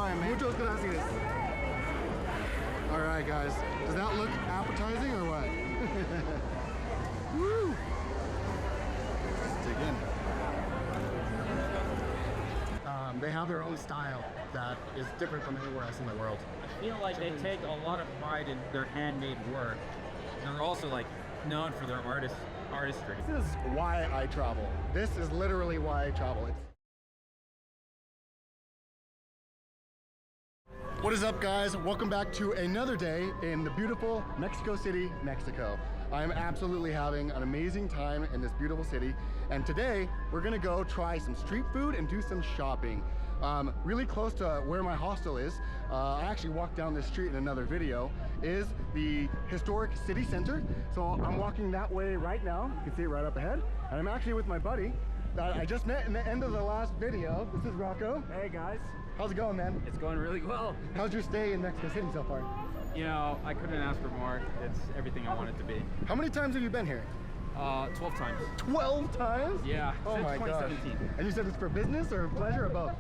try it, man. Muchas gracias. All right, guys. Does that look appetizing or what? Woo! Let's dig in. They have their own style that is different from anywhere else in the world. I feel like they take a lot of pride in their handmade work. They're also like known for their artistry. This is why I travel. This is literally why I travel. What is up, guys? Welcome back to another day in the beautiful Mexico City, Mexico. I'm absolutely having an amazing time in this beautiful city, and today we're gonna go try some street food and do some shopping. Really close to where my hostel is, I actually walked down this street in another video, is the historic city center. So I'm walking that way right now. You can see it right up ahead, and I'm actually with my buddy that I just met in the end of the last video. This is Rocco. Hey guys. How's it going, man? It's going really well. How's your stay in Mexico City so far? You know, I couldn't ask for more. It's everything I want it to be. How many times have you been here? 12 times. 12 times? Yeah, oh since my 2017. Gosh. And you said it's for business or pleasure or both?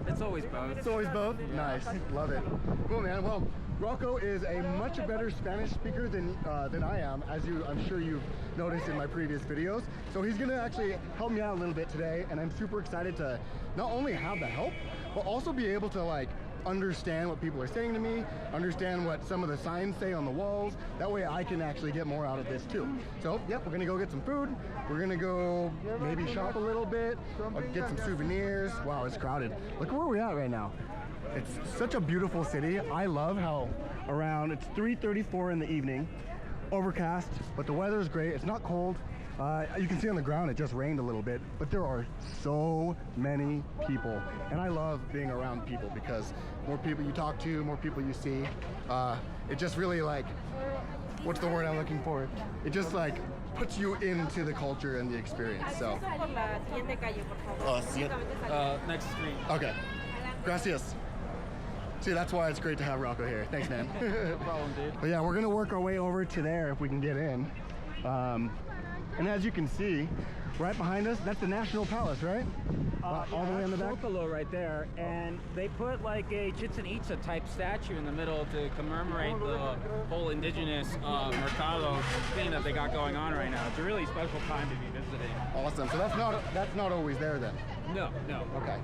It's always both. It's always both? Yeah. Nice, love it. Cool, man. Well, Rocco is a much better Spanish speaker than I am, as I'm sure you've noticed in my previous videos. So he's gonna actually help me out a little bit today, and I'm super excited to not only have the help, but also be able to like understand what people are saying to me, understand what some of the signs say on the walls. That way I can actually get more out of this too. So, yep, we're gonna go get some food. We're gonna go maybe shop a little bit, get some souvenirs. Wow, it's crowded. Look where we're at right now. It's such a beautiful city. I love how it's 3:34 in the evening, overcast, but the weather is great. It's not cold. You can see on the ground it just rained a little bit, but there are so many people, and I love being around people because more people you talk to, more people you see, it just really like, what's the word I'm looking for? It just like puts you into the culture and the experience. So next street. Okay, gracias. See, that's why it's great to have Rocco here. Thanks, man. No problem, dude. But yeah, we're gonna work our way over to there if we can get in. And as you can see, right behind us, that's the National Palace, right? All the way in the back? Zocalo right there, and they put like a Chichen Itza type statue in the middle to commemorate the whole indigenous Mercado thing that they got going on right now. It's a really special time to be visiting. Awesome. So that's not always there then? No. Okay.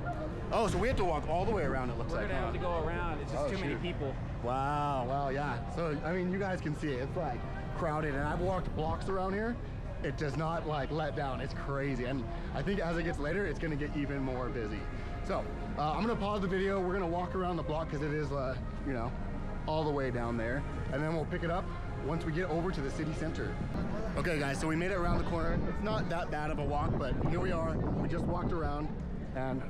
Oh, so we have to walk all the way around, it looks like. We're gonna have to go around. It's just too many people. Wow, yeah. So, I mean, you guys can see it. It's like crowded, and I've walked blocks around here. It does not like let down. It's crazy, and I think as it gets later it's gonna get even more busy. So I'm gonna pause the video. We're gonna walk around the block because it is you know, all the way down there, and then we'll pick it up once we get over to the city center. Okay guys, so we made it around the corner. It's not that bad of a walk, but here we are. We just walked around, and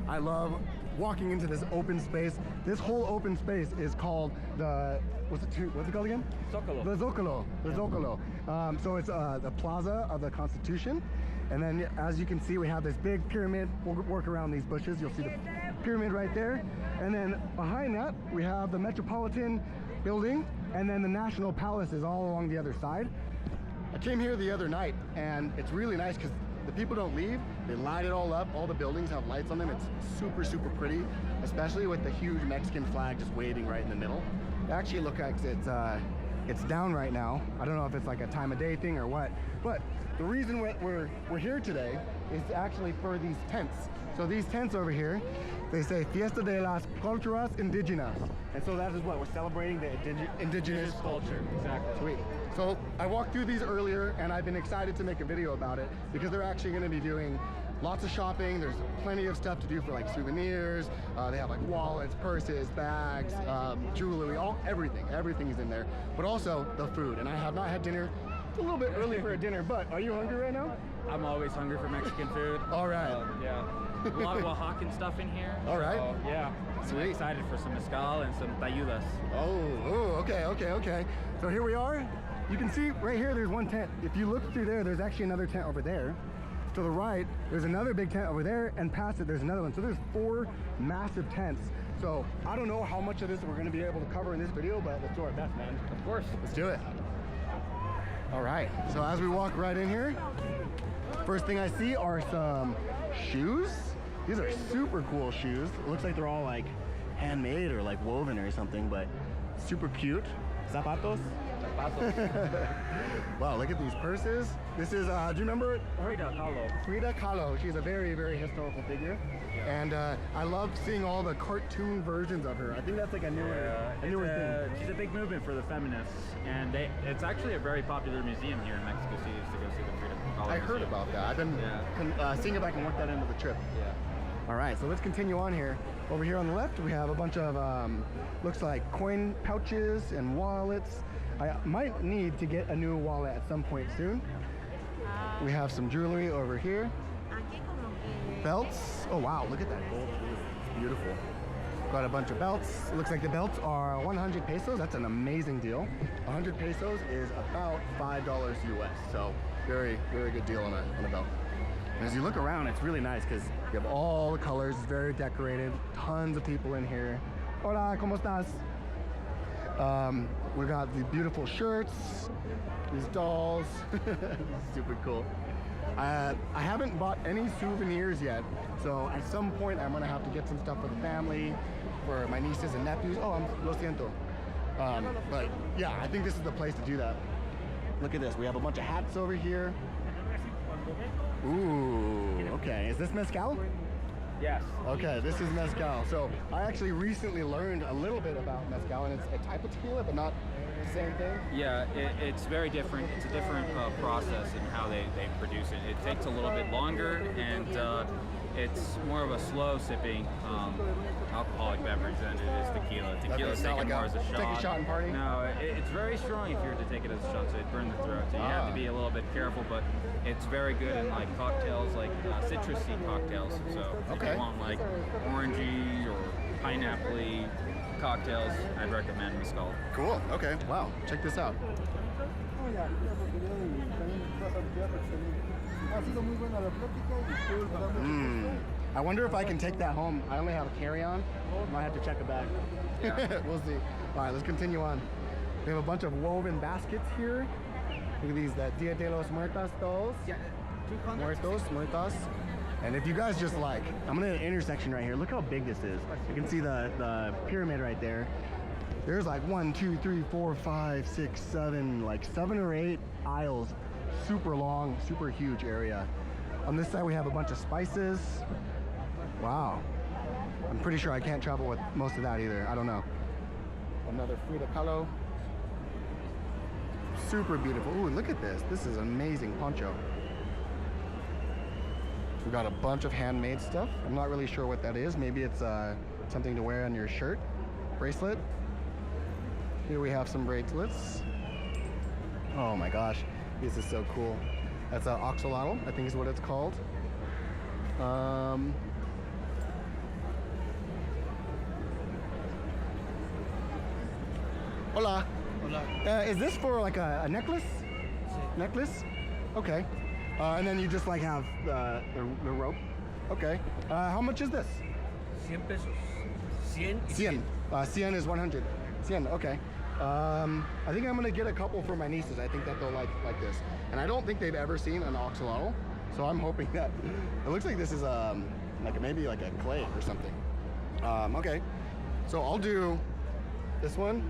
I love walking into this open space. This whole open space is called the, what's it called again? Zocalo. The Zocalo. The Zocalo. So it's the Plaza of the Constitution. And then as you can see, we have this big pyramid. We'll work around these bushes. You'll see the pyramid right there. And then behind that, we have the Metropolitan Building. And then the National Palace is all along the other side. I came here the other night, and it's really nice because the people don't leave. They light it all up. All the buildings have lights on them. It's super, super pretty, especially with the huge Mexican flag just waving right in the middle. It actually looks like it's down right now. I don't know if it's like a time of day thing or what, but the reason we're here today is actually for these tents. So these tents over here, they say Fiesta de las Culturas Indigenas. And so that is what we're celebrating, the indigenous culture. Exactly. Sweet. So I walked through these earlier, and I've been excited to make a video about it because they're actually going to be doing lots of shopping. There's plenty of stuff to do for like souvenirs. They have like wallets, purses, bags, jewelry, everything is in there. But also the food, and I have not had dinner. It's a little bit early for a dinner, but are you hungry right now? I'm always hungry for Mexican food. All right. Yeah. A lot of Oaxacan stuff in here. All right. So, yeah. Sweet. I'm excited for some Mezcal and some Tlayudas. Oh, okay. So here we are. You can see right here, there's one tent. If you look through there, there's actually another tent over there. To the right, there's another big tent over there, and past it, there's another one. So there's 4 massive tents. So I don't know how much of this we're gonna be able to cover in this video, but let's do our best, man. Of course. Let's do it. All right, so as we walk right in here, first thing I see are some shoes. These are super cool shoes. It looks like they're all like handmade or like woven or something, but super cute. Zapatos? Wow, look at these purses. This is, do you remember Frida Kahlo. Frida Kahlo? She's a very, very historical figure. Yeah. And I love seeing all the cartoon versions of her. I think that's like a newer thing. She's a big movement for the feminists, and it's actually a very popular museum here in Mexico City to go see the Frida Kahlo I heard museum. about that. I've been seeing if I can work that into the trip. Yeah. All right, so let's continue on here. Over here on the left, we have a bunch of, looks like coin pouches and wallets. I might need to get a new wallet at some point soon. We have some jewelry over here. Belts. Oh wow, look at that gold jewelry. It's beautiful. Got a bunch of belts. It looks like the belts are 100 pesos. That's an amazing deal. 100 pesos is about $5 US. So very, very good deal on a belt. And as you look around, it's really nice because you have all the colors. It's very decorated. Tons of people in here. Hola, ¿cómo estás? We got the beautiful shirts, these dolls. Super cool. I haven't bought any souvenirs yet, so at some point I'm gonna have to get some stuff for the family, for my nieces and nephews. Oh, lo siento. But yeah, I think this is the place to do that. Look at this. We have a bunch of hats over here. Ooh, okay. Is this Mezcal? Yes. Okay, this is Mezcal. So I actually recently learned a little bit about Mezcal, and it's a type of tequila, but not the same thing. Yeah, it's very different. It's a different process in how they produce it. It takes a little bit longer, and it's more of a slow sipping alcoholic beverage than it is tequila. Tequila is taken more as a shot. Take a shot and party? No, it's very strong if you were to take it as a shot, so it burns the throat. So you have to be a little bit careful, but it's very good in like cocktails, like citrusy cocktails. So if you want like orangey or pineapple-y cocktails, I'd recommend Mezcal. Cool. Okay. Wow. Check this out. I wonder if I can take that home. I only have a carry-on. Might have to check a bag. Yeah. We'll see. All right, let's continue on. We have a bunch of woven baskets here. Look at these, the Dia de los Muertos dolls. Yeah, Muertos. And if you guys just like, I'm gonna hit an intersection right here. Look how big this is. You can see the pyramid right there. There's like 1, 2, 3, 4, 5, 6, 7, like 7 or 8 aisles. Super long, super huge area. On this side we have a bunch of spices. Wow. I'm pretty sure I can't travel with most of that either. I don't know. Another Frida Kahlo. Super beautiful. Ooh, look at this. This is an amazing poncho. We've got a bunch of handmade stuff. I'm not really sure what that is. Maybe it's something to wear on your shirt. Bracelet. Here we have some bracelets. Oh my gosh, this is so cool. That's an oxalotl, I think is what it's called. Hola. Hola. Is this for like a necklace? Sí. Necklace? Okay. And then you just like have the rope. Okay. How much is this? 100 pesos. 100 y 100. 100 is 100. 100, okay. I think I'm gonna get a couple for my nieces. I think that they'll like this. And I don't think they've ever seen an oxalotl, so I'm hoping that it looks like this is like maybe like a clay or something. Okay. So I'll do this one.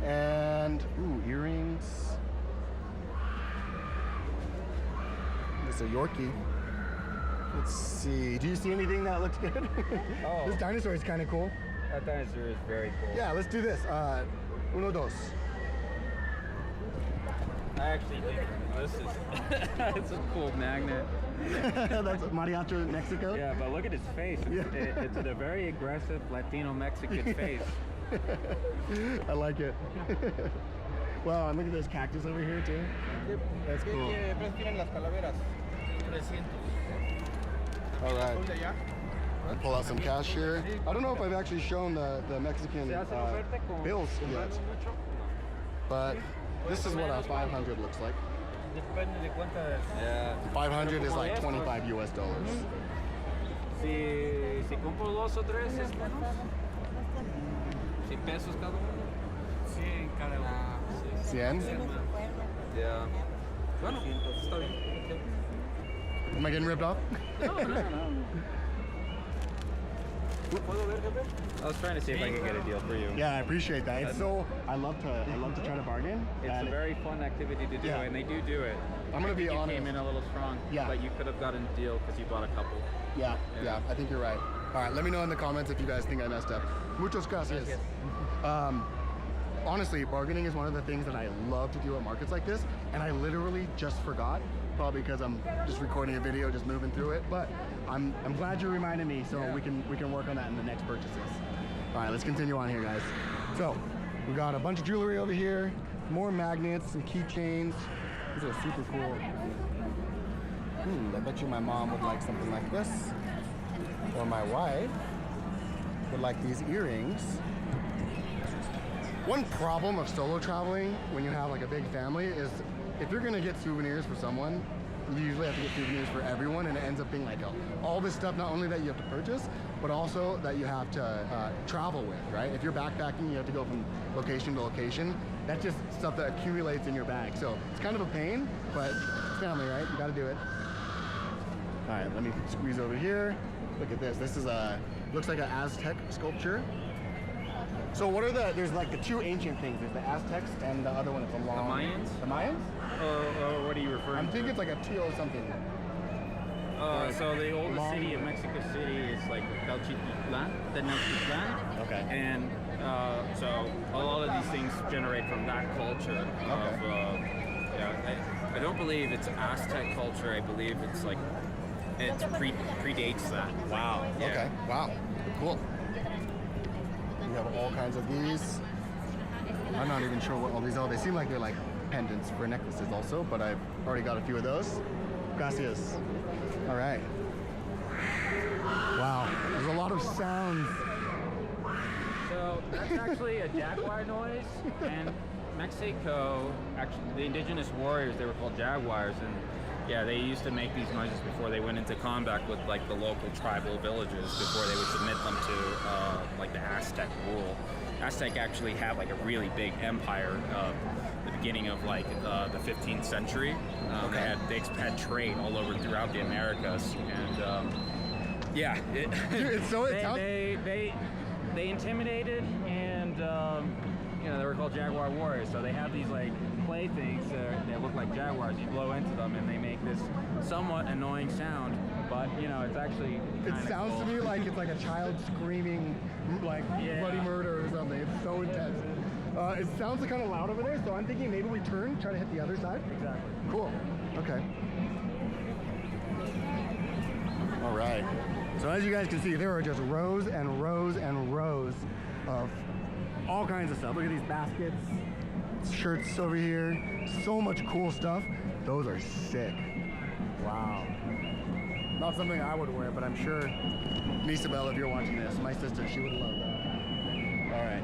And ooh, earrings. It's a Yorkie. Let's see. Do you see anything that looks good? Oh. This dinosaur is kind of cool. That dinosaur is very cool. Yeah, let's do this. Uno, dos. I actually think this is it's a cool magnet. That's Mariachi, Mexico? Yeah, but look at his face. It's a very aggressive Latino Mexican face. I like it. Wow, and look at this cactus over here too. That's cool. ¿Qué precio tienen las calaveras? 300. All right. I'll pull out some cash here. I don't know if I've actually shown the Mexican bills yet, but this is what a 500 looks like. Yeah. 500 is like 25 US dollars. Si compro dos o tres, es menos. 100 pesos cada uno. 100 cada uno. 100? Yeah. Bueno, está bien. Am I getting ripped off? No. I was trying to see if I could get a deal for you. Yeah, I appreciate that. It's so I love to try to bargain. It's a very fun activity to do, Yeah. and they do it. I'm gonna be you honest. came in a little strong, Yeah. but you could have gotten a deal because you bought a couple. Yeah, Yeah. I think you're right. All right, let me know in the comments if you guys think I messed up. Muchas gracias. Honestly, bargaining is one of the things that I love to do at markets like this, and I literally just forgot. Probably because I'm just recording a video, just moving through it. But I'm glad you reminded me, so we can work on that in the next purchases. All right, let's continue on here, guys. So we got a bunch of jewelry over here, more magnets, some keychains. These are super cool. I bet you my mom would like something like this, or my wife would like these earrings. One problem of solo traveling when you have like a big family is if you're gonna get souvenirs for someone, you usually have to get souvenirs for everyone, and it ends up being like all this stuff not only that you have to purchase, but also that you have to travel with, right? If you're backpacking, you have to go from location to location. That's just stuff that accumulates in your bag. So it's kind of a pain, but it's family, right? You gotta do it. All right, let me squeeze over here. Look at this. This is looks like an Aztec sculpture. So what are there's like the two ancient things. There's the Aztecs and the other one is the long... The Mayans? The Mayans? Or what are you referring to? I'm thinking it's like a teal something. So the oldest city of Mexico City is like Tenochtitlan. Okay. And so a lot of these things generate from that culture. I don't believe it's Aztec culture. I believe it's like it predates that. Wow. Yeah. Okay. Wow. Cool. We have all kinds of these. I'm not even sure what all these are. They seem like they're like pendants for necklaces also, but I've already got a few of those. Gracias. All right. Wow. There's a lot of sounds. So that's actually a jaguar noise, and Mexico, actually the indigenous warriors, they were called jaguars, and yeah, they used to make these noises before they went into combat with like the local tribal villages before they would submit them to like the Aztec rule. Aztec actually had like a really big empire the beginning of like the 15th century. They had trade all over throughout the Americas, and yeah, they intimidated, and you know, they were called jaguar warriors. So they have these like playthings that look like jaguars. You blow into them and they make this somewhat annoying sound, but you know, it's actually It sounds cool. to me like it's like a child screaming like bloody murder or something. It's so intense. It sounds kind of loud over there, so I'm thinking maybe we turn, try to hit the other side. Exactly. Cool. Okay. All right. So as you guys can see, there are just rows and rows and rows of all kinds of stuff. Look at these baskets, shirts over here. So much cool stuff. Those are sick. Wow. Not something I would wear, but I'm sure Misabel, if you're watching this, my sister, she would love that. All right.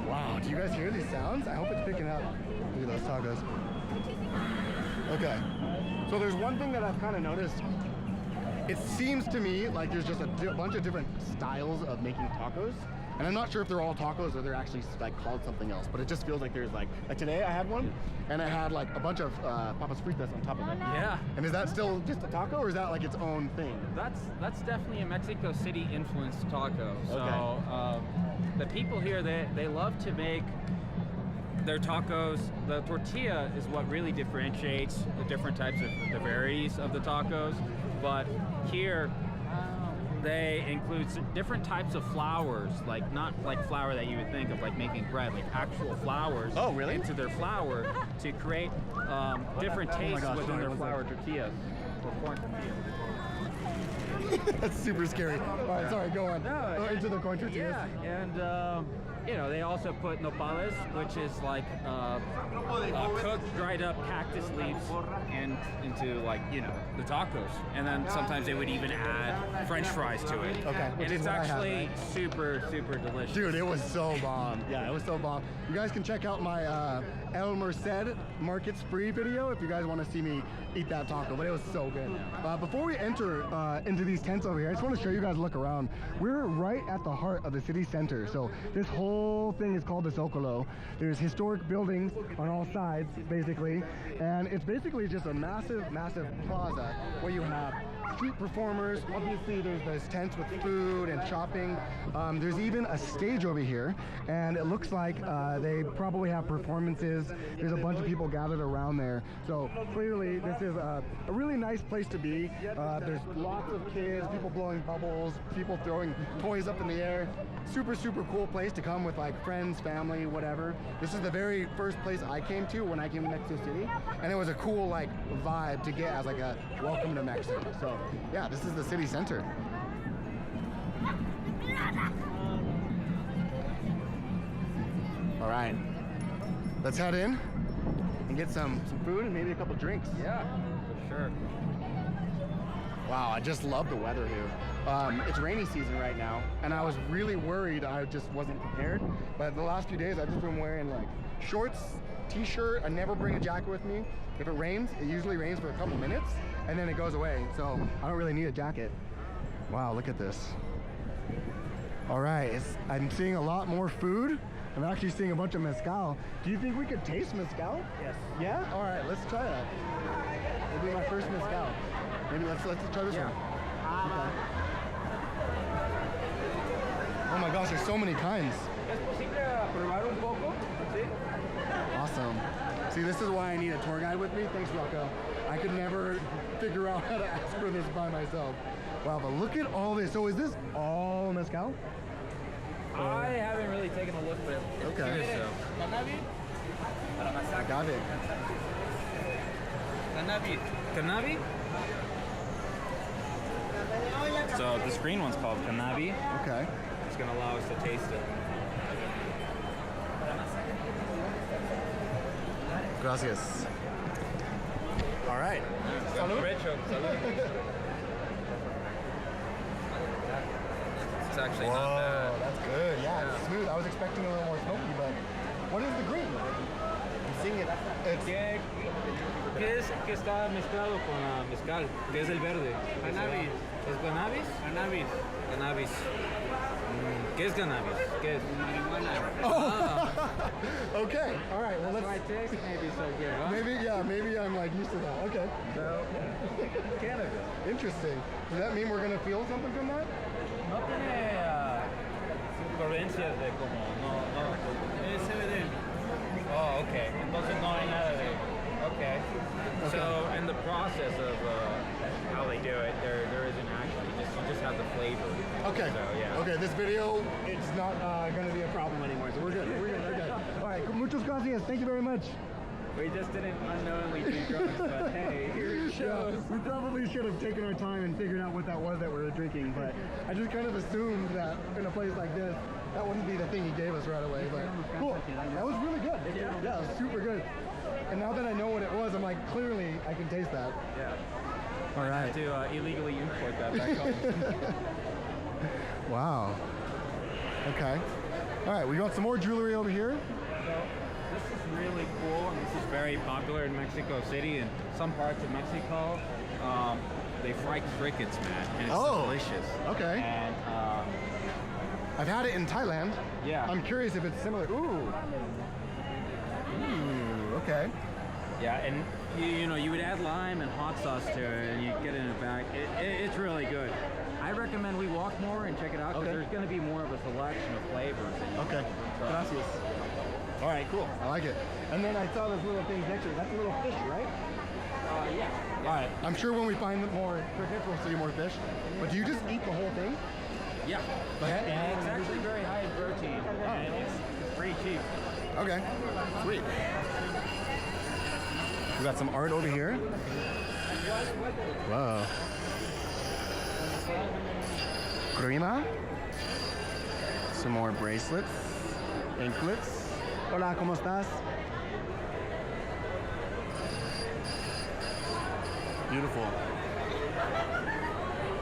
Wow. Do you guys hear these sounds? I hope it's picking up. Look at those tacos. Okay. So there's one thing that I've kind of noticed. It seems to me like there's just a bunch of different styles of making tacos. And I'm not sure if they're all tacos or they're actually like called something else, but it just feels like there's like today I had one and it had like a bunch of papas fritas on top of it. Yeah. And is that still just a taco or is that like its own thing? That's definitely a Mexico City influenced taco. So the people here, they love to make their tacos. The tortilla is what really differentiates the different types of the varieties of the tacos. But here, they include different types of flours, like not like flour that you would think of like making bread, like actual flours. Oh, really? Into their flour to create different tastes within their flour tortillas or corn tortillas. That's super scary. All right, sorry, go on. No, into the corn tortillas. Yeah, and you know, they also put nopales, which is like cooked, dried up cactus leaves into like, you know, the tacos. And then sometimes they would even add French fries to it. Okay. And it's actually super, super delicious. Dude, it was so bomb. Yeah, it was so bomb. You guys can check out my El Merced Market Spree video if you guys want to see me eat that taco, but it was so good. Before we enter into these tents over here, I just want to show you guys a look around. We're right at the heart of the city center. So this whole thing is called the Zocalo. There's historic buildings on all sides, basically, and it's basically just a massive, massive plaza where you have street performers. Obviously, there's those tents with food and shopping. There's even a stage over here, and it looks like they probably have performances. There's a bunch of people gathered around there. So clearly, this is a really nice place to be. There's lots of kids, people blowing bubbles, people throwing toys up in the air. Super, super cool place to come with like friends, family, whatever. This is the very first place I came to when I came to Mexico City, and it was a cool like vibe to get as like a welcome to Mexico. So yeah, this is the city center. All right, let's head in and get some food and maybe a couple drinks. Yeah, for sure. Wow, I just love the weather here. It's rainy season right now, and I was really worried I just wasn't prepared. But the last few days, I've just been wearing like shorts, t-shirt. I never bring a jacket with me. If it rains, it usually rains for a couple minutes, and then it goes away. So I don't really need a jacket. Wow, look at this. All right, I'm seeing a lot more food. I'm actually seeing a bunch of mezcal. Do you think we could taste mezcal? Yes. Yeah? All right, let's try that. It'll be my first mezcal. Maybe let's try this one. Okay. Oh my gosh, there's so many kinds. Awesome. See, this is why I need a tour guide with me. Thanks, Rocco. I could never figure out how to ask for this by myself. Wow, but look at all this. So is this all mezcal? I haven't really taken a look, but Okay. Agave. Cannabis? So this green one's called Cannabis. Okay. It's gonna allow us to taste it. Gracias. All right. Salud. It's actually Whoa, not bad. that's good. Yeah, it's smooth. I was expecting a little more smoky, but what is the green? I'm seeing it. It's ¿Qué es que está mezclado con la mezcal? ¿Qué es el verde? Cannabis. ¿Es cannabis? Cannabis. Cannabis. ¿Qué es cannabis? ¿Qué es? Marihuana. okay. All right. Well, That's why it tastes maybe so good, huh? maybe I'm like used to that. Okay. So, cannabis. Interesting. Does that mean we're gonna feel something from that? No tiene influencias de como, no. Es CBD. Oh, okay. Entonces no hay nada de. Okay. So in the process of how they do it, there isn't actually you just have the flavor. Okay. So yeah. Okay. This video, it's not gonna be a problem anymore. So we're good. We're good. All right. Muchas gracias. Thank you very much. We just didn't unknowingly do drugs, but hey, here it shows. Yeah, we probably should have taken our time and figured out what that was that we were drinking, but I just kind of assumed that in a place like this, that wouldn't be the thing he gave us right away. But cool. That was really good. Yeah, it was super good. And now that I know what it was, I'm like, clearly I can taste that. Yeah. All right. To illegally import that back home. Wow. Okay. All right, we got some more jewelry over here. So this is really cool, and this is very popular in Mexico City and some parts of Mexico. They fry crickets, man, and it's delicious. Okay. And I've had it in Thailand. yeah. I'm curious if it's similar. Ooh. Okay. Yeah, and you would add lime and hot sauce to it, and you get it in a bag. It's really good. I recommend we walk more and check it out because there's going to be more of a selection of flavors. Okay. Gracias. All right, cool. I like it. And then I saw those little things next to it. That's a little fish, right? Yeah. All right. I'm sure when we find more crickets, we'll see more fish. But do you just eat the whole thing? Yeah. And it's actually very high in protein, and it's pretty cheap. Okay. Sweet. We got some art over here. Wow. Crema. Some more bracelets. Anklets. Hola, ¿cómo estás? Beautiful.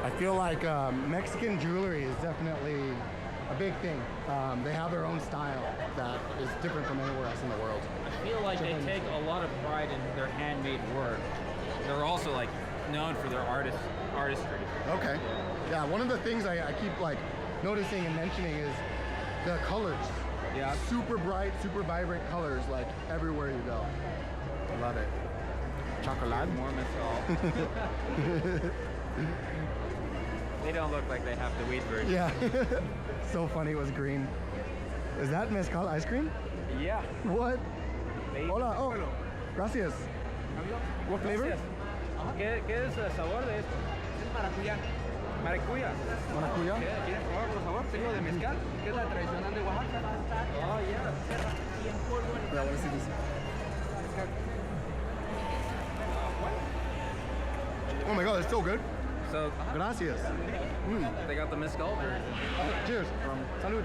I feel like Mexican jewelry is definitely a big thing. They have their own style that is different from anywhere else in the world. I feel like they take a lot of pride in their handmade work. They're also like known for their artistry. Okay. Yeah, one of the things I keep like noticing and mentioning is the colors. Yeah. Super bright, super vibrant colors like everywhere you go. I love it. Chocolate. More mezcal. They don't look like they have the wheat version. Yeah. So funny it was green. Is that mezcal ice cream? Yeah. What? They- Hola. Oh, gracias. What flavor? Gracias. ¿Qué es el sabor de esto? Es maracuyá. Maracuyá. Maracuya? ¿Quieren probar por favor? Tengo de mezcal, que es la tradicional de Oaxaca. Oh, yeah. Yeah, I want to see this. Oh my god, it's so good. So Gracias. they got the mezcal version. Cheers. Salud.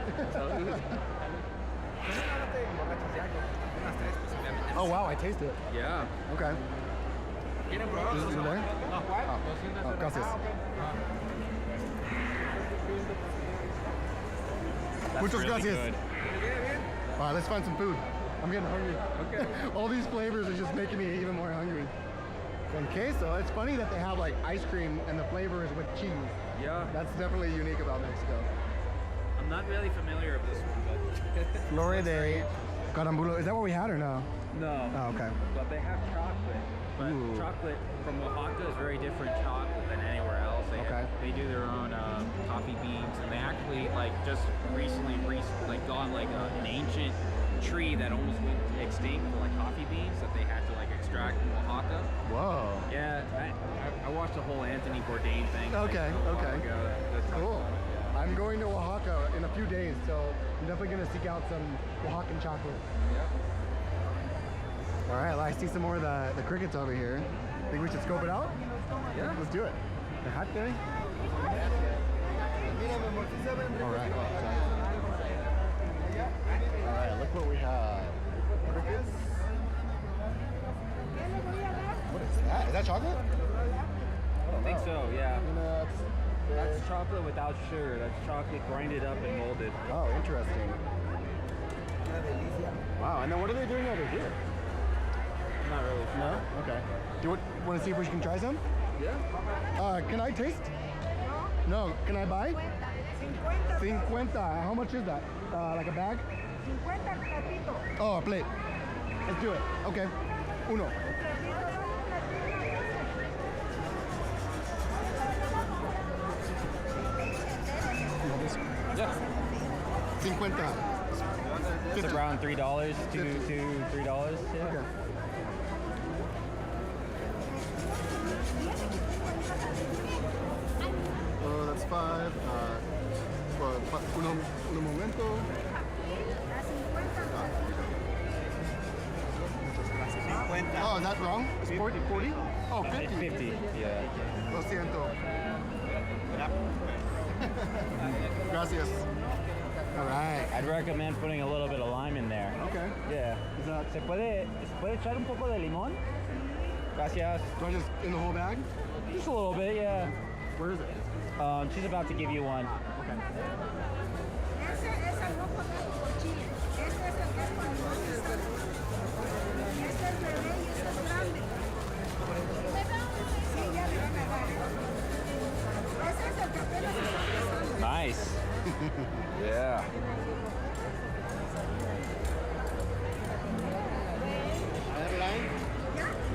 Oh wow, I taste it. Yeah. Okay. ¿Quieren probar? Is it there? No, ¿cuál? Oh, gracias. That's Muchas really gracias. good. All right, let's find some food. I'm getting hungry. Okay. All these flavors are just making me even more hungry. And queso, it's funny that they have like ice cream and the flavor is with cheese. Yeah. That's definitely unique about Mexico. I'm not really familiar with this one, but Flore de Carambulo. Is that what we had or no? no. Oh, okay. But they have chocolate. But Ooh. chocolate from Oaxaca is very different chocolate than anywhere else. They Okay. they do their own coffee beans, and they actually like just recently like got like an ancient tree that almost went extinct for like coffee beans that they had to like extract from Oaxaca. Whoa. Yeah, I watched the whole Anthony Bourdain thing. like, Okay, a while okay. ago that talked Cool. about it, yeah. I'm going to Oaxaca in a few days, so I'm definitely going to seek out some Oaxacan chocolate. All right, well, I see some more of the crickets over here. Think we should scope it out? Yeah. Let's do it. The hat day? All right. All right, look what we have. Crickets. What is that? Is that chocolate? I think so, yeah. Peanuts. That's chocolate without sugar. That's chocolate grinded up and molded. Oh, interesting. Wow, and then what are they doing over here? I'm not really sure. No? Okay. Do you want to see if we can try some? Yeah. Can I taste? No. Can I buy? 50. How much is that? Like a bag? 50 platito. Oh, a plate. Let's do it. Okay. Uno. Yeah. 50. It's around $3, $2 to $3. Yeah. Okay. That's 5. Un momento. Oh, is that wrong? It's 40? Oh, 50. It's 50. Yeah. Lo siento. Gracias. All right. I'd recommend putting a little bit of lime in there. Okay. Yeah. Is that, ¿Se puede echar un poco de limón? Gracias. do I just in the whole bag? Just a little bit, yeah. Where is it? She's about to give you one. Okay. Ese es el rojo con chile. Este es el que es con limón y sal. Este es bebé y este es grande. Sí, ya le van a dar. Ese es el que apenas está empezando. Nice. Yeah.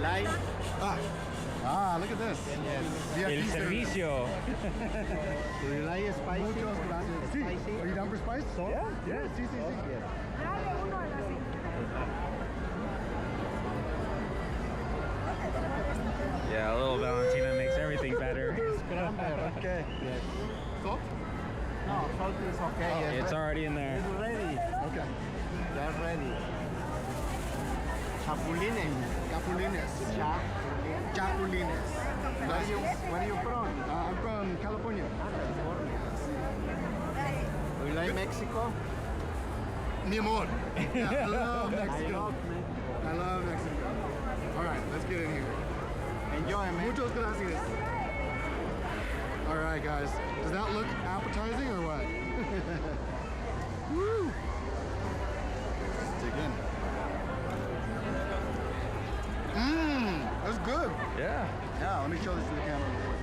Lime. Look at this. El VIP servicio. Do you like spicy? Muchos gracias. Sí. Are you down for spice? Salt? Yeah. Sí, sí, sí. Dale uno de las 50. Yeah, a little Valentina makes everything better. Okay. Yes. Salt? No, salt is okay. It's already in there. It's ready. Okay. They're ready. Chapulines. Capulines. Chapulines. Where are you from? I'm from California. Do you like Mexico? Mi amor. Yeah, I love I Mexico. love Mexico. I love Mexico. All right, let's get in here. Enjoy, man. Muchos gracias. All right, guys. Does that look appetizing or what? Woo! Let's dig in. That's good. Yeah. Yeah, let me show this to the camera real quick.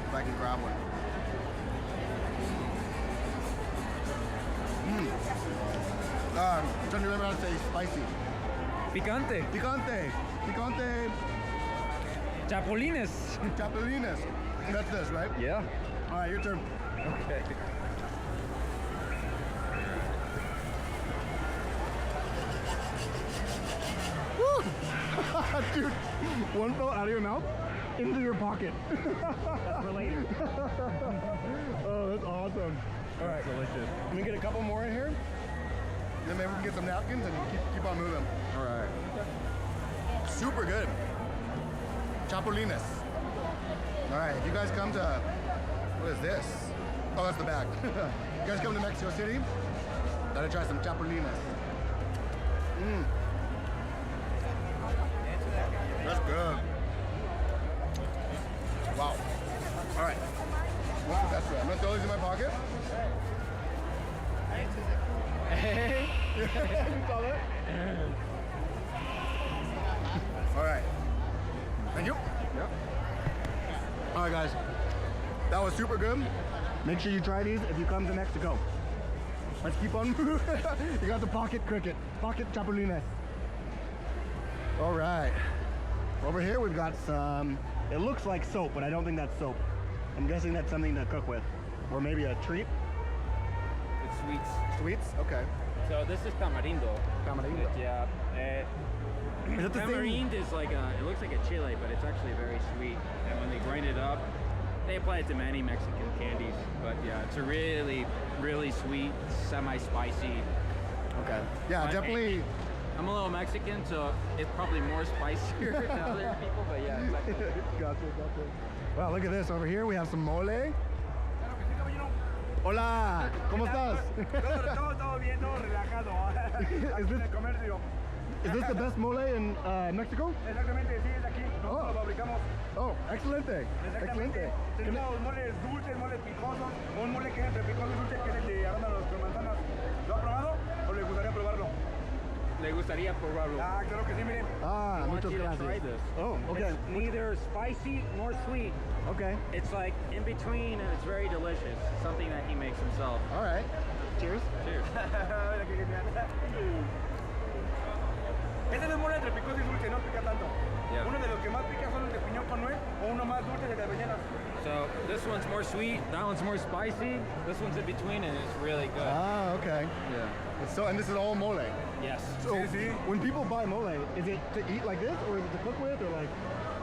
If I can grab one. I'm trying to remember how to say spicy. Picante. Picante. Picante. Chapulines. Chapulines. That's this, right? Yeah. All right, your turn. Okay. Woo! Dude, one fell out of your mouth into your pocket. That's for later. Oh, that's awesome. All right, Delicious. let me get a couple more in here. Then maybe we can get some napkins and keep on moving. All right. Super good. Chapulines. All right, if you guys come to, what is this? Oh, that's the bag. You guys come to Mexico City, gotta try some chapulines. That's good. Wow. All right. What's the best way? I'm gonna throw these in my pocket. Hey. You saw that? All right. Thank you. Yep. All right, guys. That was super good. Make sure you try these if you come to Mexico. Let's keep on moving. You got the pocket cricket, pocket chapulines. All right. Over here we've got some, it looks like soap, but I don't think that's soap. I'm guessing that's something to cook with. Or maybe a treat. It's sweets. Sweets? Okay. So this is tamarindo. Tamarindo. Yeah. Is it the same? Tamarind is like it looks like a chili, but it's actually very sweet. And when they grind it up, they apply it to many Mexican candies. But yeah, it's a really, really sweet, semi-spicy. Okay. Yeah, But, definitely. I'm a little Mexican, so it's probably more spicier than other people, but yeah, exactly. Gotcha. Wow, look at this. Over here we have some mole. Hola, ¿cómo estás? Todo bien, todo relajado. Is this the best mole in Mexico? Exactamente, sí, es aquí. Nosotros Oh. lo fabricamos. Oh, excelente. Exactamente. Tenemos moles dulces, moles picosos, un mole que es entre picoso y dulce, que es el de arándanos con manzanas. ¿Lo ha probado o le gustaría probarlo? Le gustaría probarlo. Ah, claro que sí, miren. Ah, I want muchas you to try gracias. this. Oh, okay. It's neither spicy nor sweet. Okay. It's like in between, and it's very delicious. Something that he makes himself. All right. Cheers. Cheers. Mira qué genial. Este es el mole entre picoso y dulce, no pica tanto. Yeah. Uno de los que más pica son los de piñón con nuez o uno más dulce de las avellanas. So this one's more sweet, that one's more spicy. This one's in between, and it's really good. Ah, okay. Yeah. So, and this is all mole. Yes. So, Sí, sí. when people buy mole, is it to eat like this, or is it to cook with, or like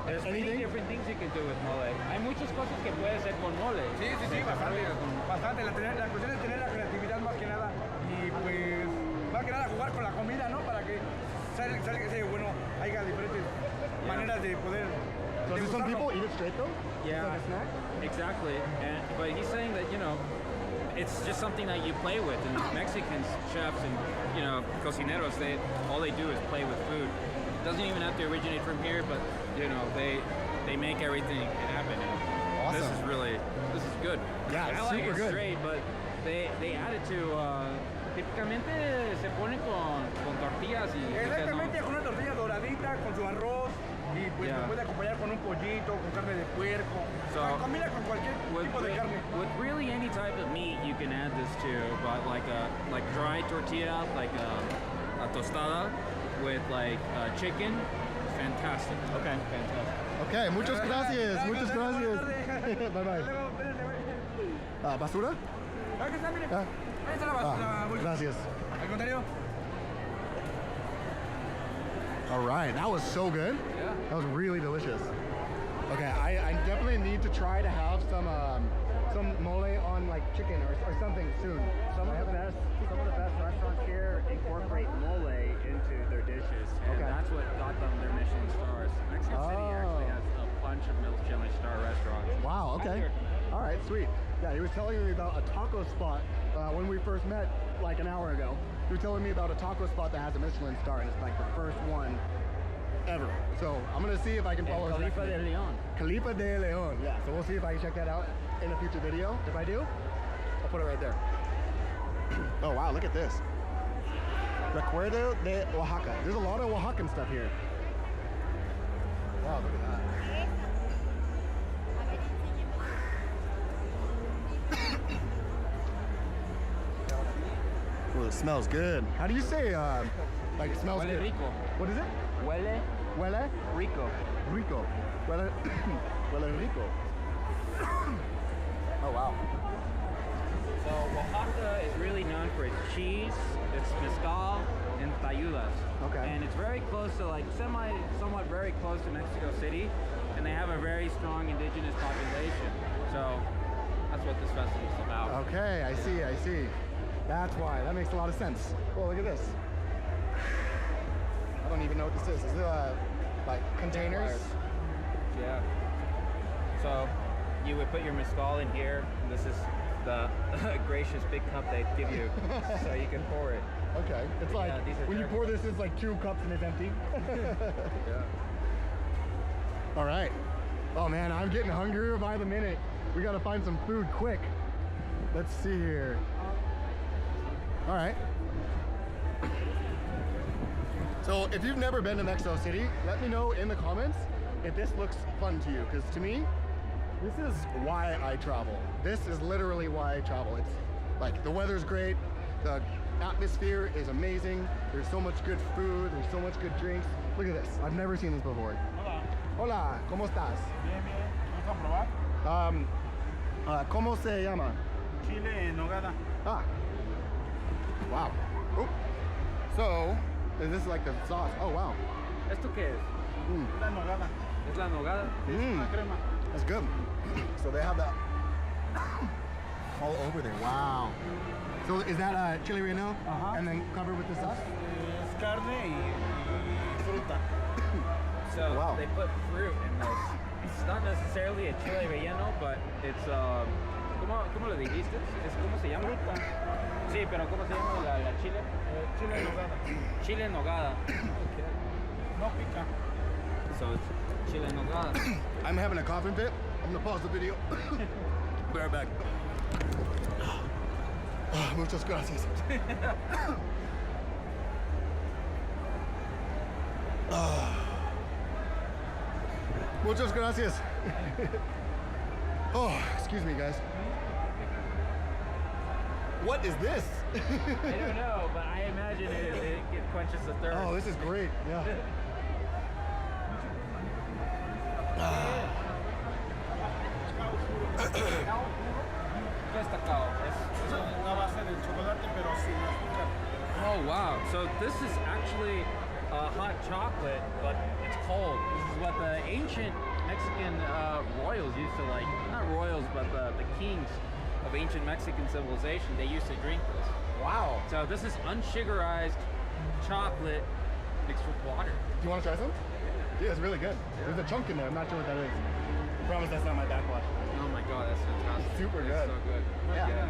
There's many anything? different things you can do with mole. Hay muchas cosas que puedes hacer con mole. Sí, bastante. La cuestión es tener la creatividad más que nada y pues más que nada jugar con la comida, ¿no? Para que salga ese, bueno, haya diferentes maneras de poder So, do some degustarlo. people eat it straight though? Yeah. It's like a snack. Exactly. But he's saying that, it's just something that you play with, and Mexicans, chefs, and cocineros, all they do is play with food. It doesn't even have to originate from here, but they make everything happen. And This is good. Yeah, it's I like super it good. straight, but they add it to. Típicamente se pone con tortillas y. Exactamente, con una tortilla doradita, con su arroz y pues Yeah. se puede acompañar con un pollito, con carne de puerco. So, combina con cualquier tipo de carne. With really any type of meat, you can add this to, but like dry tortilla, like a tostada with like chicken, fantastic. Okay. Fantastic. Okay, muchas gracias. Muchas gracias. Bye bye. ¿Basura? Aquí está, miren. Ah. Ahí está la bolsa. Gracias. Al contrario. All right, that was so good. Yeah. That was really delicious. Okay, I definitely need to try to have some mole on like chicken or something soon. Some of the best restaurants here incorporate mole into their dishes, and Okay. that's what got them their Michelin stars. Mexico City actually has a bunch of Michelin star restaurants. Wow, okay. All right, sweet. Yeah, he was telling me about a taco spot when we first met like an hour ago. He was telling me about a taco spot that has a Michelin star, and it's like the first one ever. So I'm gonna see if I can follow his Califa de recipe. Leon. Califa de Leon. Yeah, so we'll see if I can check that out in a future video. If I do, I'll put it right there. Oh wow, look at this. Recuerdo de Oaxaca. There's a lot of Oaxacan stuff here. Wow, look at that. Well, it smells good. How do you say, like it smells Huele good? rico. What is it? Huele Huele rico. rico. Huele, huele rico. Oh wow. So Oaxaca is really known for its cheese, its mezcal, and Tlayudas. Okay. And it's very close to like somewhat very close to Mexico City, and they have a very strong indigenous population. So that's what this festival is about. Okay, I see. That's why. That makes a lot of sense. Oh, look at this. I don't even know what this is. Is it like containers? Yeah. So you would put your mezcal in here. And this is the gracious big cup they give you, so you can pour it. Okay. It's like when you pour this, it's like 2 cups and it's empty. Yeah. All right. Oh man, I'm getting hungrier by the minute. We gotta find some food quick. Let's see here. All right. So if you've never been to Mexico City, let me know in the comments if this looks fun to you, because to me, this is why I travel. This is literally why I travel. It's like the weather's great, the atmosphere is amazing, there's so much good food, there's so much good drinks. Look at this, I've never seen this before. Hola. Hola, ¿cómo estás? Bien, bien. ¿Vamos a probar? ¿Cómo se llama? Chile en nogada. Ah. Wow. Oh. So, is this like the sauce? Oh, wow. ¿Esto qué es? La nogada. ¿Es la nogada? La crema. That's good. So they have that all over there. Wow. So is that chili relleno and then covered with the sauce? Es carne y fruta. So Wow. they put fruit in this. It's not necessarily a chile relleno, but it's ¿cómo lo dijiste? ¿Cómo se llama? Fruta. Sí, pero ¿cómo se llama la chile? Chile en nogada. Chile en nogada. Okay. No pica. So it's chile en nogada. I'm having a coughing fit. I'm gonna pause the video. Be right back. Muchas gracias. Muchas gracias. Oh, excuse me, guys. What is this? I don't know, but I imagine it quenches the thirst. Oh, this is great. Yeah. ¿Qué es cacao? Es la base del chocolate, pero sin azúcar. Oh wow, so this is actually hot chocolate, but it's cold. This is what the ancient Mexican royals used to like, not royals, but the kings of ancient Mexican civilization, they used to drink this. Wow. So this is unsugarized chocolate mixed with water. Do you want to try some? Yeah, it's really good. There's a chunk in there. I'm not sure what that is. I promise that's not my backwash. Oh my god, that's fantastic. It's super It's good. so good. Yeah.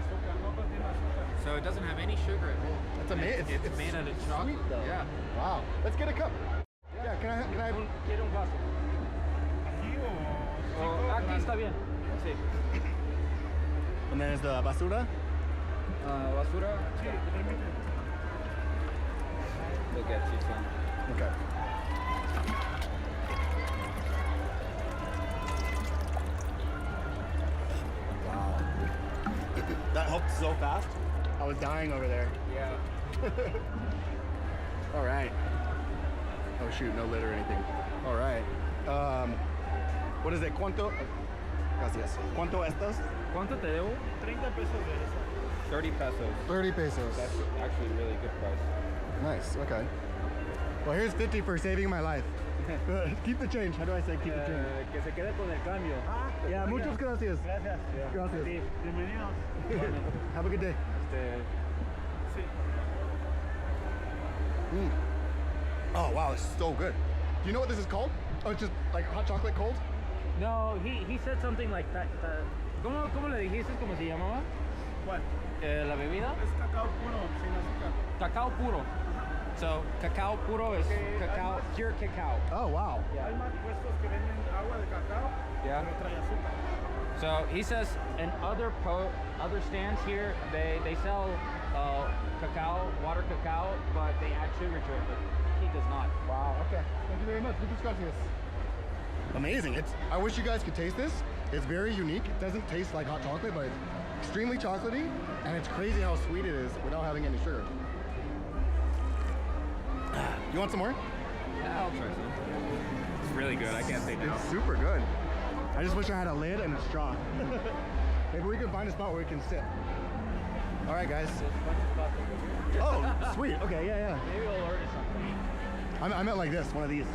So it doesn't have any sugar in it. It's amazing. It's made out of chocolate. Sweet though. Yeah. Wow. Let's get a cup. Yeah. Can I? Quiero un vaso. Aquí o Oh, aquí está bien. Sí. And then is the basura. Basura. Sí, permíteme. Look at you, son. Okay. Wow. That helped so fast. I was dying over there. Yeah. All right. Oh shoot, no lid or anything. All right. What is it? ¿Cuánto? Gracias. ¿Cuánto estos? ¿Cuánto te debo? 30 pesos de esa. 30 pesos. 30 pesos. That's actually a really good price. Nice, okay. Well, here's 50 for saving my life. Keep the change. How do I say keep the change? Que se quede con el cambio. Yeah, muchas gracias. Gracias. Gracias. Sí, bienvenidos. Have a good day. Sí. Oh, wow, this is so good. Do you know what this is called? Oh, it's just like hot chocolate cold? No, he said something like that. ¿Cómo le dijiste cómo se llamaba? ¿Cuál? La bebida? Es cacao puro, sin azúcar. Cacao puro. So, cacao puro is cacao, pure cacao. Oh, wow. Yeah. Hay más puestos que venden agua de cacao, Yeah. pero trae azúcar. So he says in other stands here, they sell cacao, water cacao, but they add sugar to it, but he does not. Wow, okay. Thank you very much. Muchas gracias. Amazing. I wish you guys could taste this. It's very unique. It doesn't taste like hot chocolate, but it's extremely chocolatey, and it's crazy how sweet it is without having any sugar. You want some more? Yeah, I'll try some. It's really good. I can't say no. It's super good. I just wish I had a lid and a straw. Maybe we can find a spot where we can sit. All right, guys. There's a bunch of spots over here. Oh, sweet. Okay, yeah. Maybe we'll order something. I meant like this, one of these.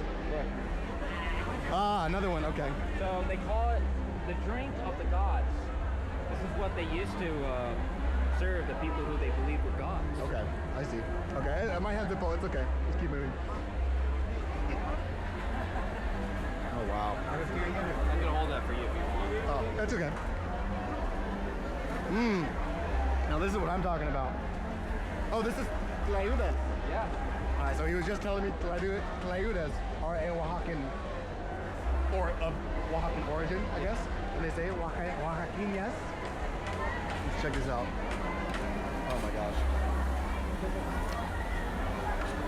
Ah, another one. Okay. So they call it the drink of the gods. This is what they used to serve the people who they believed were gods. Okay, I see. Okay, my hands are full. It's okay. Let's keep moving. Oh wow. I'm gonna hold that for you if you want. Oh, that's okay. Mmm. Now this is what I'm talking about. Oh, this is Tlayudas. Yeah. All right, so he was just telling me Tlayudas are a Oaxacan, or of Oaxacan origin, I guess. And they say Oaxaqueñas. Let's check this out. Oh my gosh.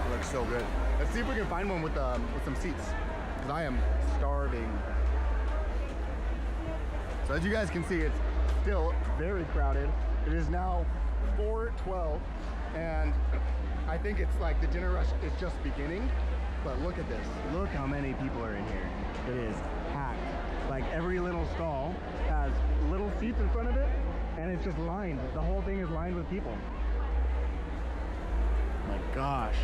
It looks so good. Let's see if we can find one with some seats, because I am starving. So as you guys can see, it's still very crowded. It is now 4:12, and I think it's like the dinner rush is just beginning. But look at this. Look how many people are in here. It is packed. Like every little stall has little seats in front of it, and it's just lined. The whole thing is lined with people. My gosh.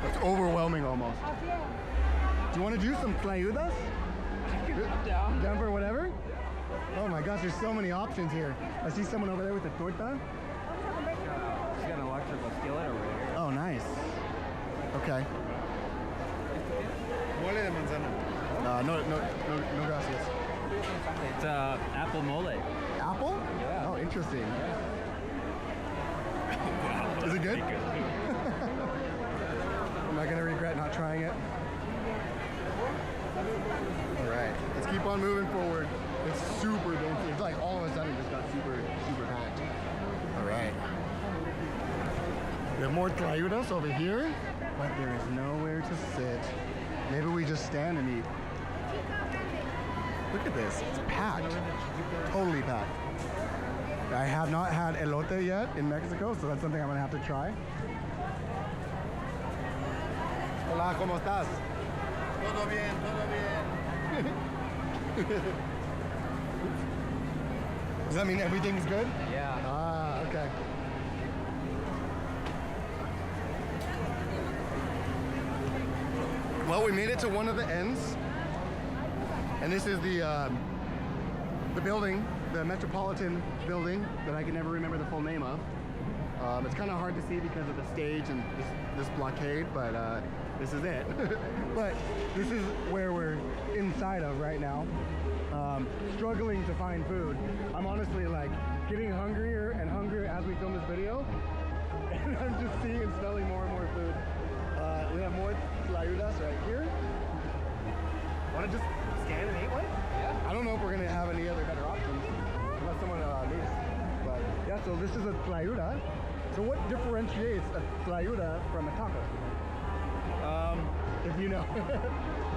It's overwhelming almost. Do you want to do some Tlayudas? Down for whatever? Oh my gosh, there's so many options here. I see someone over there with a torta. She's got an electrical skillet over there. Oh, nice. Okay. Mole de manzana. No gracias. It's apple mole. Apple? Yeah. Oh, interesting. Is it good? I'm not gonna regret not trying it. All right, let's keep on moving forward. It's super dense. It's like all of a sudden just got super packed. All right. We have more Tlayudas over here, but there is nowhere to sit. Maybe we just stand and eat. Look at this, it's packed. Totally packed. I have not had elote yet in Mexico, so that's something I'm gonna have to try. Hola, ¿cómo estás? Todo bien, todo bien. Does that mean everything's good? Yeah. Ah, okay. Well, we made it to one of the ends, and this is the building, the Metropolitan building that I can never remember the full name of. It's kind of hard to see because of the stage and this blockade, but this is it. But this is where we're inside of right now, struggling to find food. I'm honestly like getting hungrier and hungrier as we film this video, and I'm just seeing and smelling more and more food. We have more Tlayudas right here. Want to just scan and eat one? Yeah. I don't know if we're gonna have any other better options unless someone leaves. But yeah, so this is a Tlayuda. So what differentiates a Tlayuda from a taco? If you know.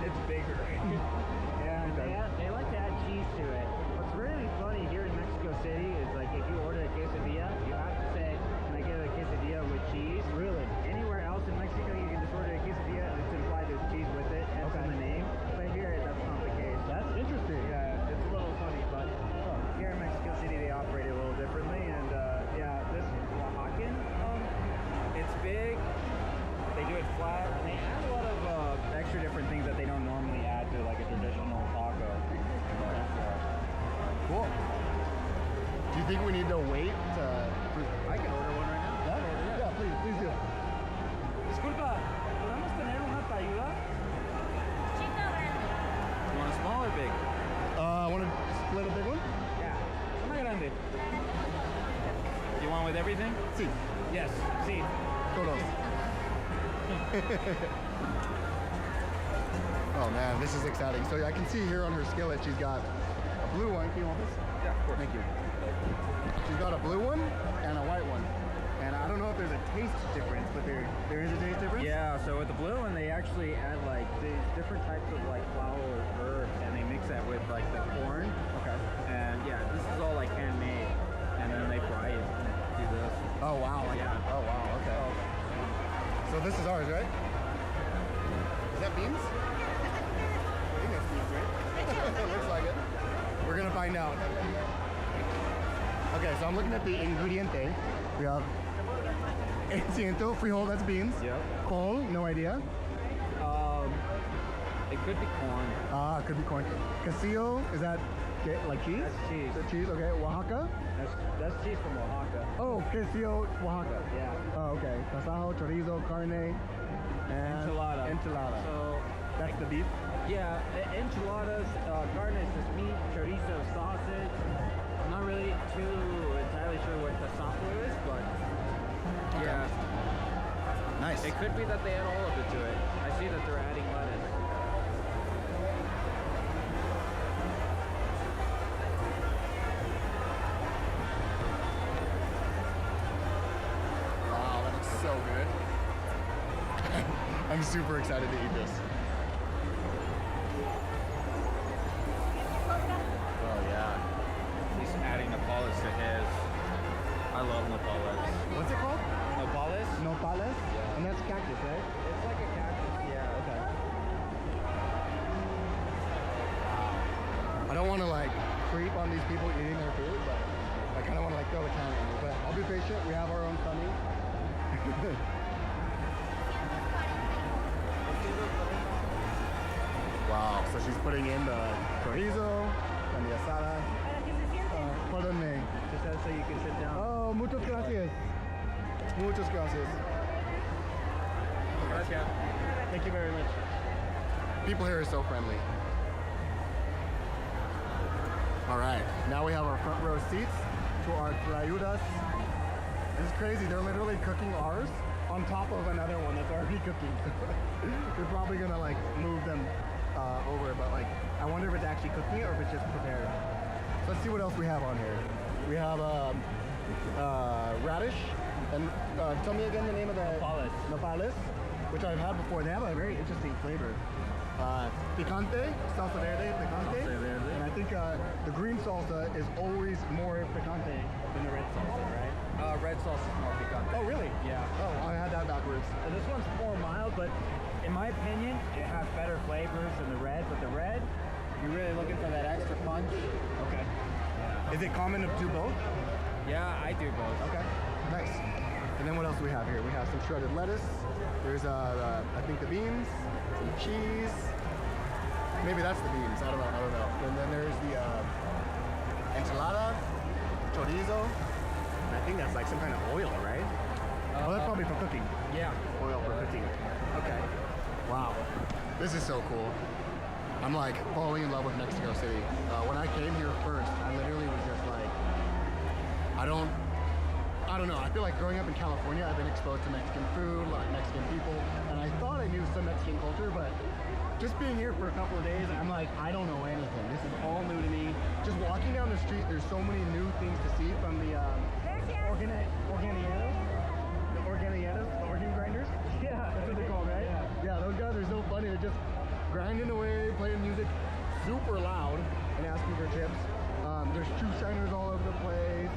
It's bigger. And they like to add cheese to it. What's really funny here in Mexico City is like if you order a quesadilla, you have to say, can I get a quesadilla with cheese? Really? Anywhere else in Mexico, you can just order a quesadilla and it's implied there's cheese with it. That's in the name. But here, that's not the case. That's interesting. Yeah, it's a little funny, but here in Mexico City, they operate a little differently. And yeah, this Oaxacan, it's big. They do it flat, and they add a lot of extra different things that they don't normally add to like a traditional taco. Cool. Do you think we need to wait I can order one right now. Yeah, please do. Disculpa, ¿podemos tener una Tlayuda? You want a small or big? Want to split a big one? Yeah. Una grande. You want with everything? Sí. Yes. Sí. Todos. Oh man, this is exciting. So I can see here on her skillet, she's got a blue one. Can you hold this? Yeah, of course. Thank you. She's got a blue one and a white one. And I don't know if there's a taste difference, but there is a taste difference? Yeah, so with the blue one, they actually add like these different types of like flour or herbs, and they mix that with like the corn. Okay. And yeah, this is all like handmade, and then they fry it. So this is ours, right? Is that beans? I think that's beans, right? It looks like it. We're gonna find out. Okay, so I'm looking at the ingrediente. We have 800 frijol, that's beans. Yep. Col, no idea. It could be corn. Ah, could be corn. Quesillo, is that like cheese? That's cheese. Is that cheese? Okay. Oaxaca. That's cheese from Oaxaca. Oh, quesillo, Oaxaca. Yeah. Oh, okay. Tasajo, chorizo, carne, and enchilada. So That's the beef. yeah, enchiladas, carne is just meat, chorizo, sausage. I'm not really too entirely sure what the sample is, but yeah. Nice. It could be that they add all of it to it. I see that they're adding lettuce. Wow, that looks so good. I'm super excited to eat this. Oh yeah. He's adding Nepalese to his. I love Nepalese. What's it called? Nopales? Nopales? Yeah. And that's cactus, right? It's like a cactus, yeah. Okay. I don't want to like creep on these people eating their food, but I kind of want to like throw the can at me. But I'll be patient. We have our own funny. Wow. So she's putting in the chorizo and the asada. Pardon me. Just so you can sit down. Oh, muchas gracias. Muchas gracias. Gracias. Thank you very much. People here are so friendly. All right, now we have our front row seats to our Tlayudas. This is crazy. They're literally cooking ours on top of another one that's already cooking. They're probably gonna like move them over, but like I wonder if it's actually cooking it or if it's just prepared. So let's see what else we have on here. We have radish, and tell me again the name of the Nopales. Nopales, which I've had before. They have a very interesting flavor. Picante, salsa verde, picante. Salsa verde. And I think the green salsa is always more picante than the red salsa, right? Red sauce is more picante. Oh, really? Yeah. Oh, I had that backwards. So this one's more mild, but in my opinion, it has better flavors than the red. But the red, you're really looking for that extra punch. Okay. Is it common to do both? Yeah, I do both. Okay. Nice. And then what else do we have here? We have some shredded lettuce. There's I think the beans, some cheese. Maybe that's the beans. I don't know. And then there's the enchilada, chorizo. And I think that's like some kind of oil, right? Oh, that's probably for cooking. Yeah. Oil for cooking. Okay. Wow. This is so cool. I'm like falling in love with Mexico City. When I came here first, I literally was just like, I don't know. I feel like growing up in California, I've been exposed to Mexican food, like Mexican people, and I thought I knew some Mexican culture, but just being here for a couple of days, I'm like, I don't know anything. This is all new to me. Just walking down the street, there's so many new things to see, from the organ grinders. Yeah. That's what they're called, right? Yeah, those guys are so funny. They're just grinding away, playing music super loud and asking for tips. There's shoe shiners all over the place.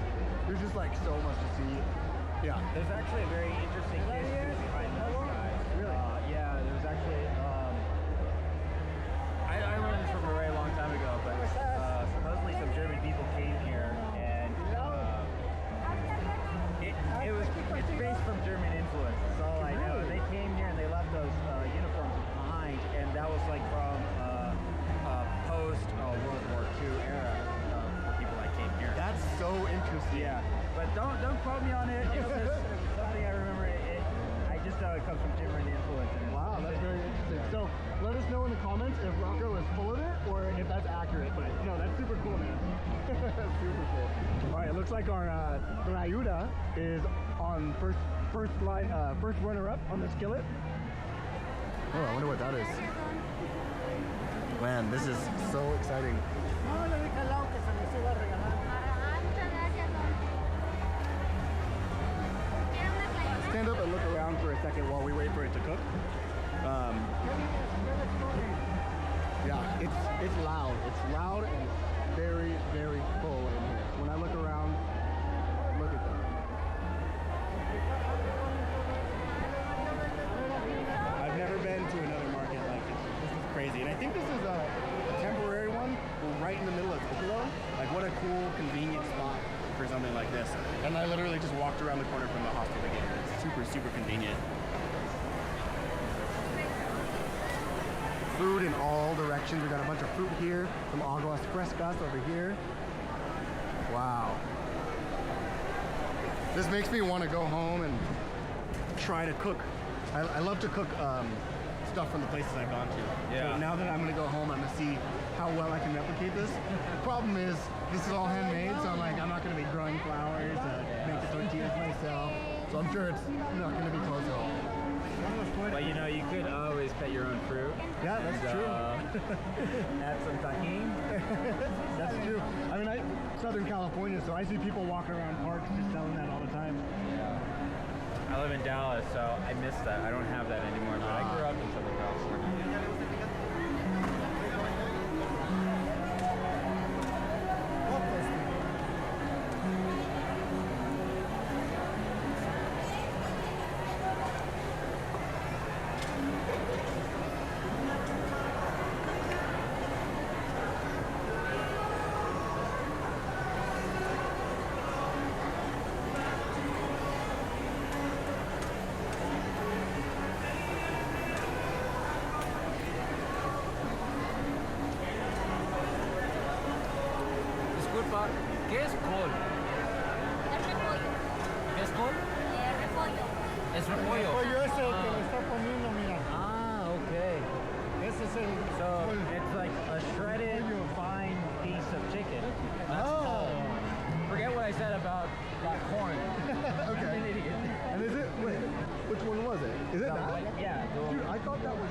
There's just like so much to see. Yeah. There's actually a very interesting history behind those guys. Really? Yeah, there's actually, I learned this from a very long time ago, but supposedly some German people came here, and it's based from German influence. That's all I know. They came here and they left those uniforms behind, and that was like from post World War II era for people that came here. That's so interesting. Yeah, but don't quote me on it. It's just something I remember. I just know it comes from German influence. And Wow, that's very interesting. So let us know in the comments if Rocco is full of it or if that's accurate. But no, that's super cool, man. That's super cool. All right, it looks like our Tlayuda is on first runner-up on the skillet. Oh, I wonder what that is. Man, this is so exciting. Stand up and look around for a second while we wait for it to cook. Yeah, it's loud. It's loud and very, very full in here. When I look around, look at that. crazy. And I think this is a temporary one. We're right in the middle of Zocalo. Like, what a cool, convenient spot for something like this. And I literally just walked around the corner from the hostel to get here. It's super, super convenient. Food in all directions. We got a bunch of fruit here, some aguas frescas over here. Wow. This makes me want to go home and try to cook. I love to cook stuff from the places I've gone to. Yeah. So now that I'm gonna go home, I'm gonna see how well I can replicate this. The problem is, this is all handmade, so I'm not gonna be growing flowers, make the tortillas myself. So I'm sure it's not gonna be close at all. But you know, you could always cut your own fruit. Yeah, that's true. Add some tahini. That's true. I mean, Southern California, so I see people walking around parks just selling that all the time. I live in Dallas, so I miss that. I don't have that anymore, but I grew up in Southern California. ¿Qué es col? Es repollo. ¿Qué es col? Repollo. Es repollo. Pollo ese que le está poniendo, mira. Ah, okay. Ese es el... So it's like a shredded, fine piece of chicken. Oh! Forget what I said about corn. Okay. I'm an idiot. And is it, wait, which one was it? Is it that? Yeah. Dude, I thought that was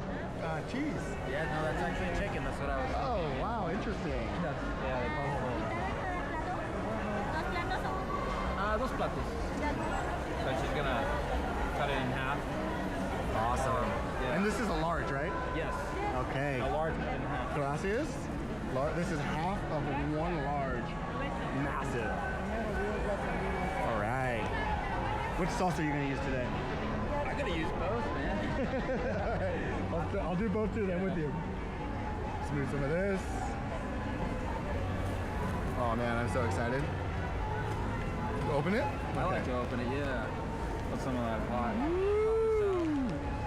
cheese. Yeah, no, that's actually chicken. That's what I was. Oh, wow, interesting. Yeah, they call it. Dos platos. So she's gonna cut it in half. Awesome. Yeah. And this is a large, right? Yes. Okay. A large cut in half. Gracias. This is half of one large. Massive. All right. Which sauce are you gonna use today? I'm gonna use both, man. All right. I'll do both too then with you. Smooth some of this. Oh man, I'm so excited. Open it? I like to open it, yeah. Put some of that hot.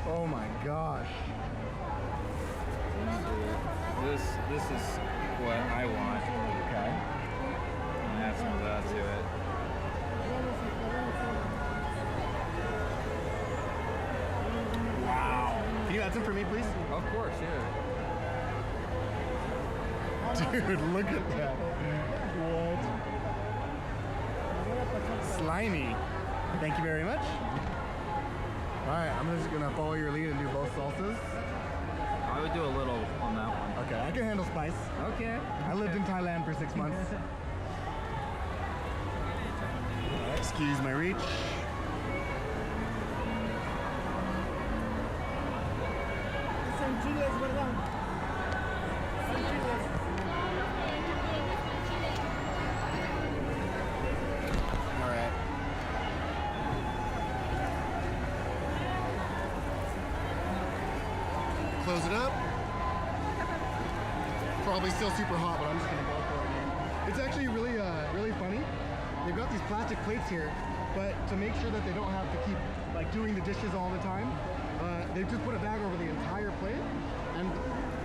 Oh my gosh. This is what I want. Okay. And add some of that to it. Wow. Can you add some for me, please? Of course, yeah. Dude, look at that. What? Slimy. Thank you very much. All right, I'm just gonna follow your lead and do both salsas. I would do a little on that one. Okay, I can handle spice. Okay. I lived in Thailand for 6 months. Excuse my reach. Son chiles, ¿verdad? Son chiles. All right. Close it up. Probably still super hot, but I'm just gonna go for it, man. It's actually really, really funny. They've got these plastic plates here, but to make sure that they don't have to keep like doing the dishes all the time, they've just put a bag over the entire plate, and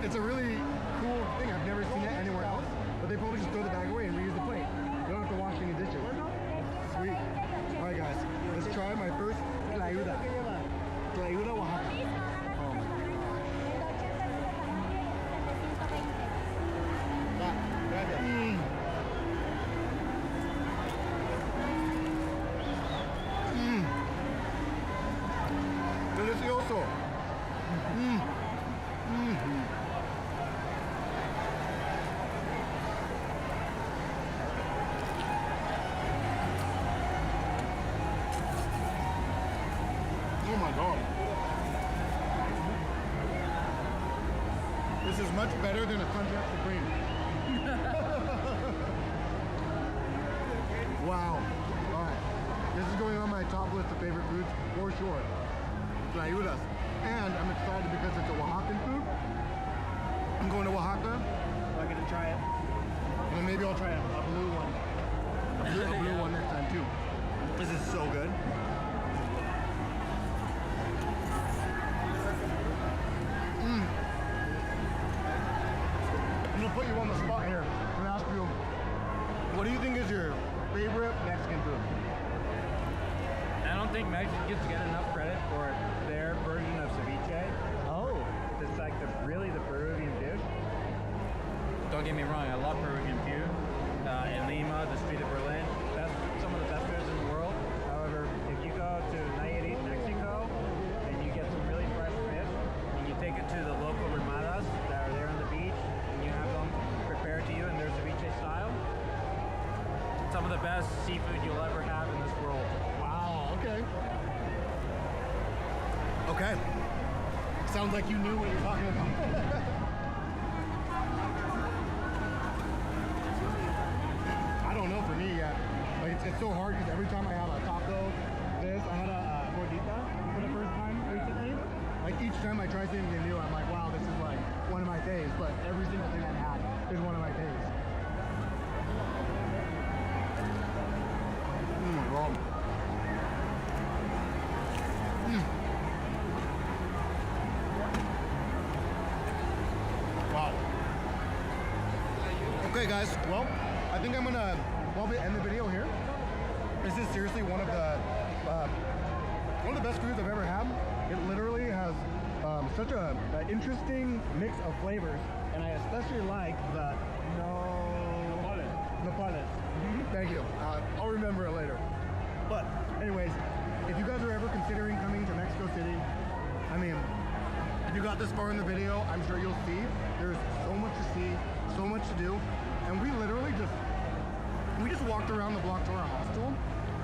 it's a really cool thing. I've never seen it anywhere else, but they probably just throw the bag away and reuse the plate. You don't have to wash any dishes. Sweet. All right, guys, let's try my first Tlayuda. Tlayuda Oaxacan. Oh my gosh. Mm. Mm. Delicioso. Mm. Mm-hmm. Oh my God. This is much better than a Crunch Supreme. Wow. All right. This is going on my top list of favorite foods for sure. Tlayudas. And I'm excited because it's a Oaxacan food. I'll try a blue one. A blue one next time too. This is so good. I'm gonna put you on the spot here and ask you, what do you think is your favorite Mexican food? I don't think Mexicans get enough credit for their version of ceviche. Oh. It's like really the Peruvian dish. Don't get me wrong, I love Peruvian food. In Lima, the street of Berlin, that's some of the best foods in the world. However, if you go to Nayarit, Mexico, and you get some really fresh fish, and you take it to the local ramadas that are there on the beach, and you have them prepared to you in their ceviche style, some of the best seafood you'll ever have in this world. Wow, okay. Okay. Sounds like you knew what you're talking about. I don't know for me yet. Like it's so hard because every time I have a taco, I had a gordita for the first time recently. Like each time I try something new, I'm like, wow, this is like one of my faves. But every single thing I've had is one of my faves. Well. Wow. Okay, guys. Well, I think I'm gonna probably end the video here. This is seriously one of the best foods I've ever had. It literally has such an interesting mix of flavors, and I especially like the nopales. Thank you. I'll remember it later. But anyways, if you guys are ever considering coming to Mexico City, I mean, if you got this far in the video, I'm sure you'll see there's so much to see, so much to do, and we literally just walked around the block to our hostel,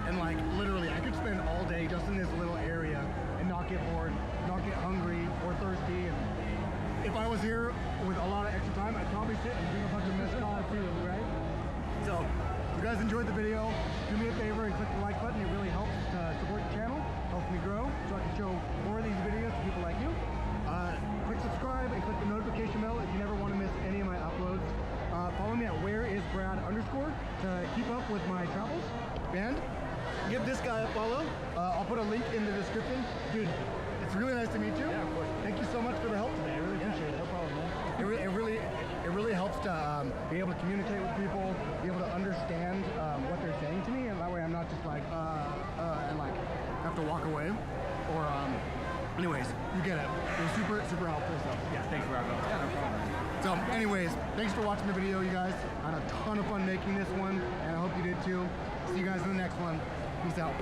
and like literally I could spend all day just in this little area and not get bored, not get hungry or thirsty. And if I was here with a lot of extra time, I'd probably sit and drink a bunch of mezcal too, right? So if you guys enjoyed the video, do me a favor and click the like button. It really helps to support the channel, helps me grow so I can show more of these videos to people like you. Click subscribe and click the notification bell if you never want to miss any of my uploads. Follow me at whereisbrad_ to keep up with my travels. And give this guy a follow. I'll put a link in the description. Dude, it's really nice to meet you. Yeah, of course. Thank you so much for the help today. I really appreciate it. No problem, man. It really helps to be able to communicate with people, be able to understand what they're saying to me, and that way I'm not just like and like have to walk away. Or anyways, you get it. It was super helpful. So yeah, thanks, Rocco. Yeah, no problem. So anyways, thanks for watching the video, you guys. I had a ton of fun making this one, and I hope you did too. See you guys in the next one. Peace out.